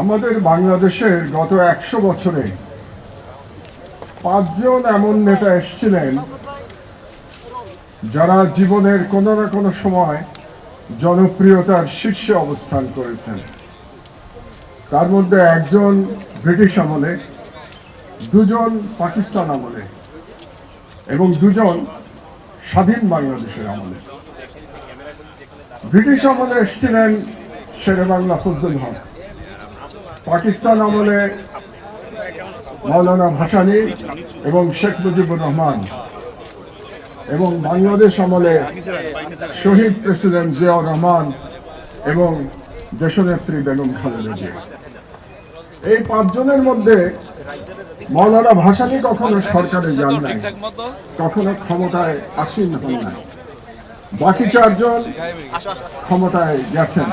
আমাদের বাংলাদেশের গত 100 বছরে 5 জন এমন নেতা এসেছিলেন যারা জীবনের কোনো না কোনো সময় জনপ্রিয়তার শীর্ষে অবস্থান করেছেন। তার মধ্যে একজন ব্রিটিশ আমলে, দুজন পাকিস্তান আমলে এবং দুজন স্বাধীন বাংলাদেশের আমলে। ব্রিটিশ আমলে এসেছিলেন শেরেবাংলা ফজলুল হক, পাকিস্তান আমলে মৌলানা ভাসানী এবং শেখ মুজিবুর রহমান, এবং বাংলাদেশ আমলে শহীদ প্রেসিডেন্ট জিয়াউর রহমান এবং দেশনেত্রী বেগম খালেদা জিয়া। এই 5 জনের মধ্যে মৌলানা ভাসানী কখনো সরকারে যান নাই, কখনো ক্ষমতায় আসীন হন নাই। বাকি 4 জন ক্ষমতায় গেছেন।